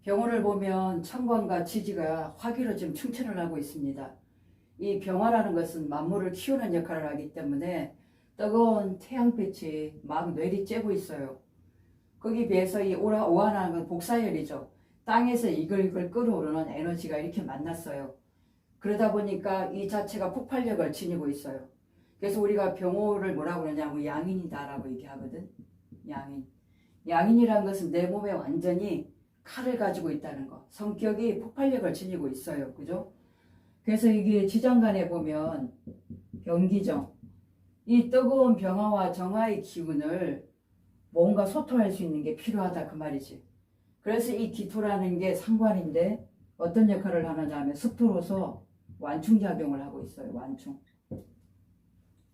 병호를 보면 천관과 지지가 화기로 지금 충천을 하고 있습니다. 이 병화라는 것은 만물을 키우는 역할을 하기 때문에 뜨거운 태양빛이 막 내리쬐고 있어요. 거기에 비해서 이 오한하는 건 복사열이죠. 땅에서 이글이글 끓어오르는 에너지가 이렇게 만났어요. 그러다 보니까 이 자체가 폭발력을 지니고 있어요. 그래서 우리가 병호를 뭐라고 그러냐면 양인이다라고 얘기하거든. 양인. 양인이라는 것은 내 몸에 완전히 칼을 가지고 있다는 거. 성격이 폭발력을 지니고 있어요. 그죠? 그래서 이게 지장간에 보면 병기정. 이 뜨거운 병화와 정화의 기운을 뭔가 소통할 수 있는 게 필요하다 그 말이지. 그래서 이 기토라는 게 상관인데 어떤 역할을 하느냐 하면 습토로서 완충작용을 하고 있어요. 완충.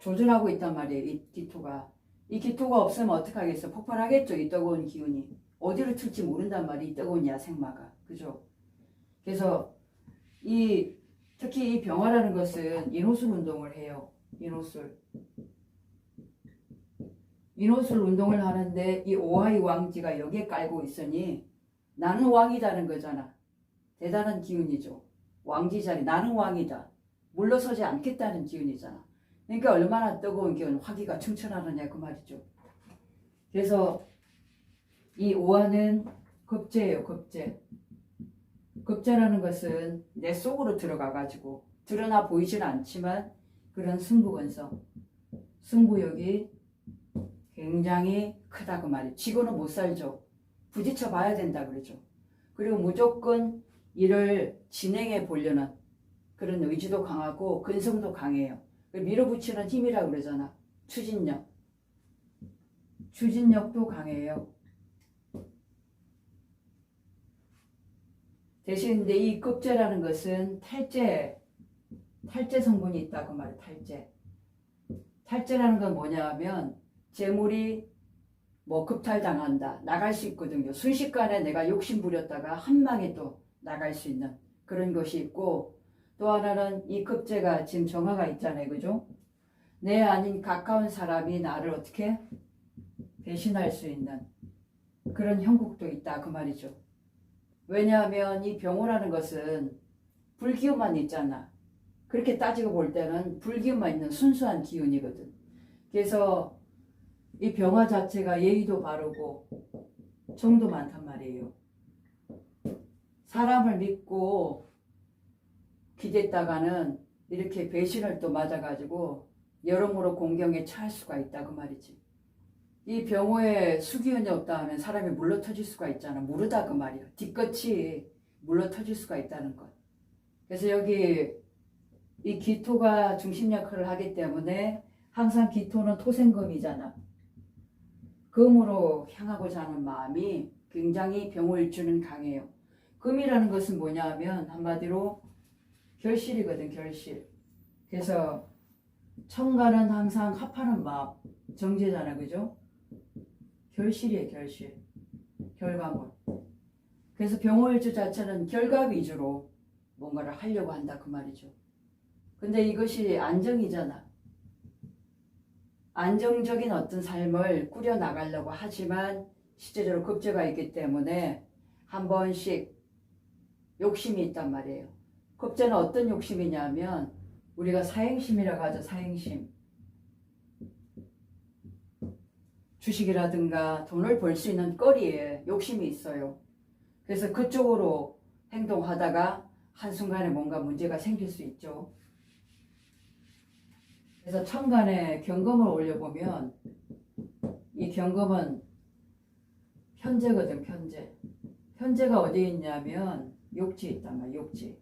조절하고 있단 말이에요. 이 기토가. 이 기토가 없으면 어떻게 하겠어? 폭발하겠죠. 이 뜨거운 기운이. 어디로 튈지 모른단 말이에요. 이 뜨거운 야생마가. 그죠? 그래서 특히 이 병화라는 것은 인호술 운동을 해요. 인호술. 인호술 운동을 하는데 이 오하이 왕지가 여기에 깔고 있으니 나는 왕이다는 거잖아. 대단한 기운이죠. 왕지 자리. 나는 왕이다. 물러서지 않겠다는 기운이잖아. 그러니까 얼마나 뜨거운 기운, 화기가 충천하느냐 그 말이죠. 그래서 이 오화는 급제예요. 급제. 급제라는 것은 내 속으로 들어가가지고 드러나 보이지는 않지만 그런 승부근성, 승부욕이 굉장히 크다 그 말이에요. 지고는 못 살죠. 부딪혀 봐야 된다 그러죠. 그리고 무조건 일을 진행해 보려는 그런 의지도 강하고 근성도 강해요. 밀어붙이는 힘이라고 그러잖아. 추진력. 추진력도 강해요. 대신 근데 이 급제라는 것은 탈제 성분이 있다 그 말이에요. 탈제. 탈제라는 건 뭐냐 하면 재물이 뭐 급탈당한다. 나갈 수 있거든요. 순식간에 내가 욕심 부렸다가 한 방에 또 나갈 수 있는 그런 것이 있고, 또 하나는 이 급제가 지금 정화가 있잖아요. 그죠? 내 아닌 가까운 사람이 나를 어떻게 배신할 수 있는 그런 형국도 있다 그 말이죠. 왜냐하면 이 병호라는 것은 불기운만 있잖아. 그렇게 따지고 볼 때는 불기운만 있는 순수한 기운이거든. 그래서 이 병화 자체가 예의도 바르고 정도 많단 말이에요. 사람을 믿고 기댔다가는 이렇게 배신을 또 맞아가지고 여러모로 공경에 처할 수가 있다 그 말이지. 이 병호에 수기운이 없다 하면 사람이 물러터질 수가 있잖아. 무르다 그 말이야. 뒤끝이 물러터질 수가 있다는 것. 그래서 여기 이 기토가 중심 역할을 하기 때문에 항상 기토는 토생금이잖아. 금으로 향하고자 하는 마음이 굉장히 병호일주는 강해요. 금이라는 것은 뭐냐 하면 한마디로 결실이거든. 결실. 그래서 천간은 항상 합하는 마음, 정제잖아. 그죠? 결실이에요. 결실. 결과물. 그래서 병호일주 자체는 결과 위주로 뭔가를 하려고 한다 그 말이죠. 근데 이것이 안정이잖아. 안정적인 어떤 삶을 꾸려나가려고 하지만 실제적으로 급제가 있기 때문에 한 번씩 욕심이 있단 말이에요. 급제는 어떤 욕심이냐면 우리가 사행심이라고 하죠. 사행심. 주식이라든가 돈을 벌 수 있는 거리에 욕심이 있어요. 그래서 그쪽으로 행동하다가 한순간에 뭔가 문제가 생길 수 있죠. 그래서 천간에 경금을 올려보면 이 경금은 편재거든. 편재. 편재가 어디에 있냐면 욕지에 있단 말이야. 욕지.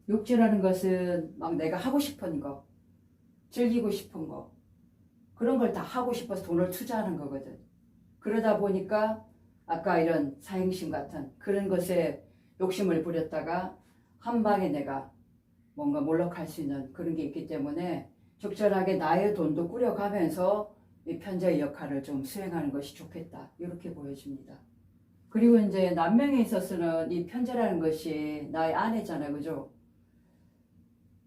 욕지라는 것은 막 내가 하고 싶은 거, 즐기고 싶은 거, 그런 걸 다 하고 싶어서 돈을 투자하는 거거든. 그러다 보니까 아까 이런 사행심 같은 그런 것에 욕심을 부렸다가 한 방에 내가 뭔가 몰락할 수 있는 그런 게 있기 때문에 적절하게 나의 돈도 꾸려가면서 이 편재의 역할을 좀 수행하는 것이 좋겠다. 이렇게 보여집니다. 그리고 이제 남명에 있어서는 이 편재라는 것이 나의 아내잖아요. 그죠?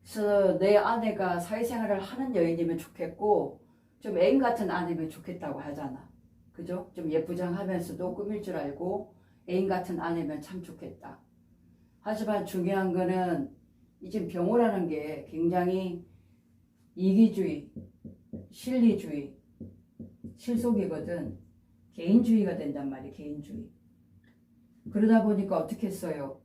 그래서 내 아내가 사회생활을 하는 여인이면 좋겠고 좀 애인 같은 아내면 좋겠다고 하잖아. 그죠? 좀 예쁘장하면서도 꾸밀 줄 알고 애인 같은 아내면 참 좋겠다. 하지만 중요한 거는 이 지금 병호라는 게 굉장히 이기주의, 실리주의, 실속이거든. 개인주의가 된단 말이야, 개인주의. 그러다 보니까 어떻게 했어요?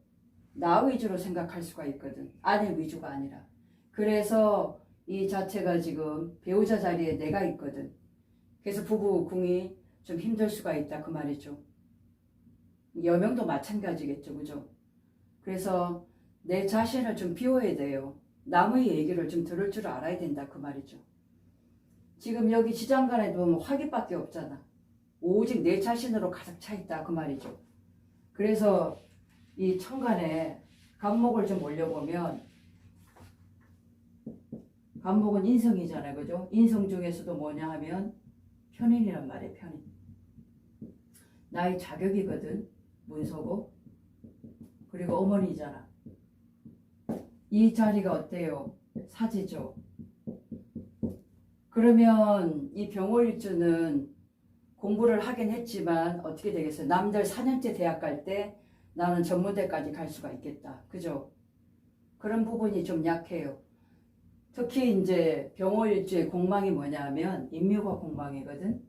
나 위주로 생각할 수가 있거든. 아내 위주가 아니라. 그래서 이 자체가 지금 배우자 자리에 내가 있거든. 그래서 부부 궁이 좀 힘들 수가 있다 그 말이죠. 여명도 마찬가지겠죠, 그죠? 그래서 내 자신을 좀 비워야 돼요. 남의 얘기를 좀 들을 줄 알아야 된다 그 말이죠. 지금 여기 지장간에 보면 화기밖에 없잖아. 오직 내 자신으로 가득 차 있다 그 말이죠. 그래서 이 천간에 간목을 좀 올려보면 간목은 인성이잖아요, 그죠? 인성 중에서도 뭐냐 하면 편인이란 말이에요, 편인. 나의 자격이거든, 문서고. 그리고 어머니잖아. 이 자리가 어때요? 사지죠. 그러면 이 병호일주는 공부를 하긴 했지만 어떻게 되겠어요? 남들 4년제 대학 갈 때 나는 전문대까지 갈 수가 있겠다. 그죠? 그런 부분이 좀 약해요. 특히 이제 병호일주의 공망이 뭐냐 하면 인묘가 공망이거든.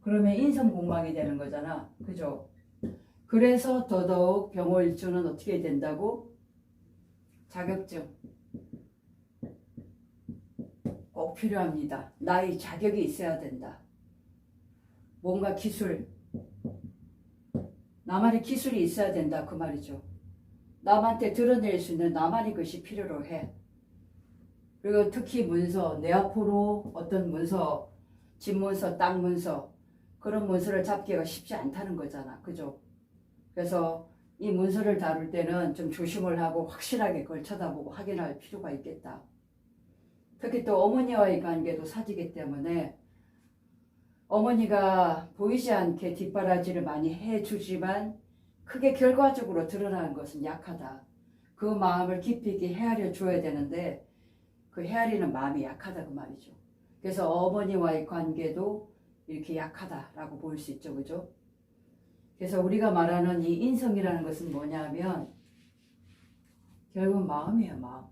그러면 인성 공망이 되는 거잖아. 그죠? 그래서 더더욱 병호일주는 어떻게 된다고? 자격증 꼭 필요합니다. 나의 자격이 있어야 된다. 뭔가 기술, 나만의 기술이 있어야 된다 그 말이죠. 남한테 드러낼 수 있는 나만의 것이 필요로 해. 그리고 특히 문서, 내 앞으로 어떤 문서, 집문서, 땅 문서, 그런 문서를 잡기가 쉽지 않다는 거잖아. 그죠? 그래서 이 문서를 다룰 때는 좀 조심을 하고 확실하게 그걸 쳐다보고 확인할 필요가 있겠다. 특히 또 어머니와의 관계도 사지기 때문에 어머니가 보이지 않게 뒷바라지를 많이 해주지만 크게 결과적으로 드러나는 것은 약하다. 그 마음을 깊이 있게 헤아려 줘야 되는데 그 헤아리는 마음이 약하다 그 말이죠. 그래서 어머니와의 관계도 이렇게 약하다라고 볼 수 있죠. 그죠? 그래서 우리가 말하는 이 인성이라는 것은 뭐냐면 결국 마음이에요. 마음.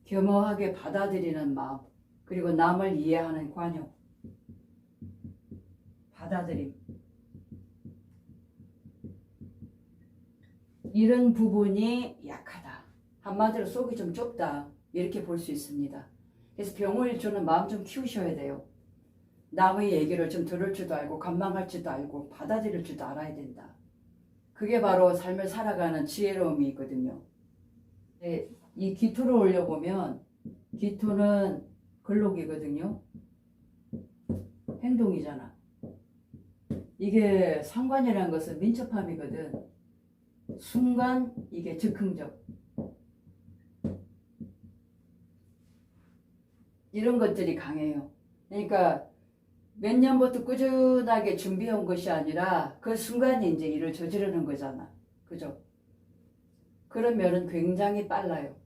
겸허하게 받아들이는 마음. 그리고 남을 이해하는 관용. 받아들임. 이런 부분이 약하다. 한마디로 속이 좀 좁다. 이렇게 볼 수 있습니다. 그래서 병호일주는 마음 좀 키우셔야 돼요. 남의 얘기를 좀 들을 줄도 알고 감망할 줄도 알고 받아들일 줄도 알아야 된다. 그게 바로 삶을 살아가는 지혜로움이 있거든요. 네, 이 기토를 올려보면 기토는 근록이거든요. 행동이잖아. 이게 상관이라는 것은 민첩함이거든. 순간 이게 즉흥적. 이런 것들이 강해요. 그러니까 몇 년부터 꾸준하게 준비해온 것이 아니라 그 순간에 이제 일을 저지르는 거잖아. 그죠? 그런 면은 굉장히 빨라요.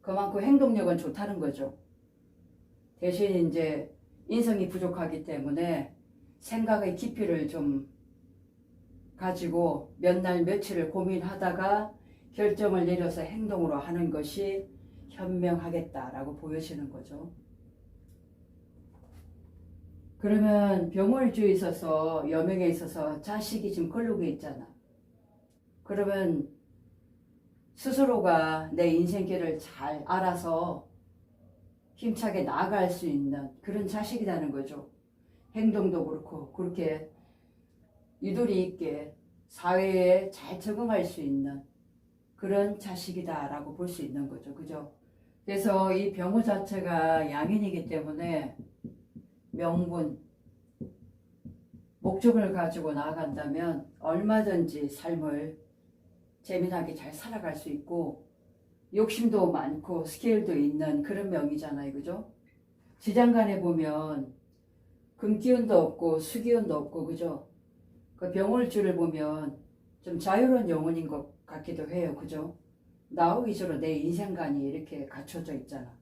그만큼 행동력은 좋다는 거죠. 대신 이제 인성이 부족하기 때문에 생각의 깊이를 좀 가지고 몇 날 며칠을 고민하다가 결정을 내려서 행동으로 하는 것이 현명하겠다라고 보여지는 거죠. 그러면 병월주에 있어서 여명에 있어서 자식이 지금 걸룩에 있잖아. 그러면 스스로가 내 인생길을 잘 알아서 힘차게 나아갈 수 있는 그런 자식이라는 거죠. 행동도 그렇고 그렇게 유도리 있게 사회에 잘 적응할 수 있는 그런 자식이다라고 볼 수 있는 거죠. 그죠? 그래서 이 병호 자체가 양인이기 때문에 명분, 목적을 가지고 나아간다면 얼마든지 삶을 재미나게 잘 살아갈 수 있고 욕심도 많고 스케일도 있는 그런 명이잖아요. 그죠? 지장간에 보면 금기운도 없고 수기운도 없고 그죠? 그 병월주를 보면 좀 자유로운 영혼인 것 같기도 해요. 그죠? 나 위주로 내 인생관이 이렇게 갖춰져 있잖아.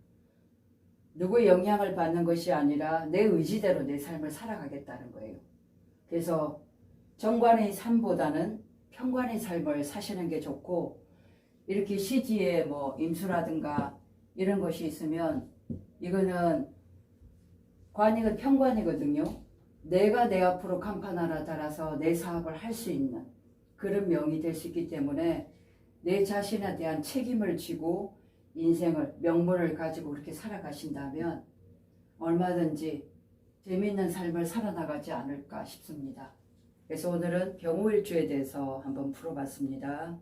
누구의 영향을 받는 것이 아니라 내 의지대로 내 삶을 살아가겠다는 거예요. 그래서 정관의 삶보다는 편관의 삶을 사시는 게 좋고, 이렇게 시지에 뭐 임수라든가 이런 것이 있으면 이거는 관이건 편관이거든요. 내가 내 앞으로 간판 하나 달아서 내 사업을 할 수 있는 그런 명이 될 수 있기 때문에 내 자신에 대한 책임을 지고 인생을, 명분을 가지고 그렇게 살아가신다면 얼마든지 재미있는 삶을 살아나가지 않을까 싶습니다. 그래서 오늘은 병호일주에 대해서 한번 풀어봤습니다.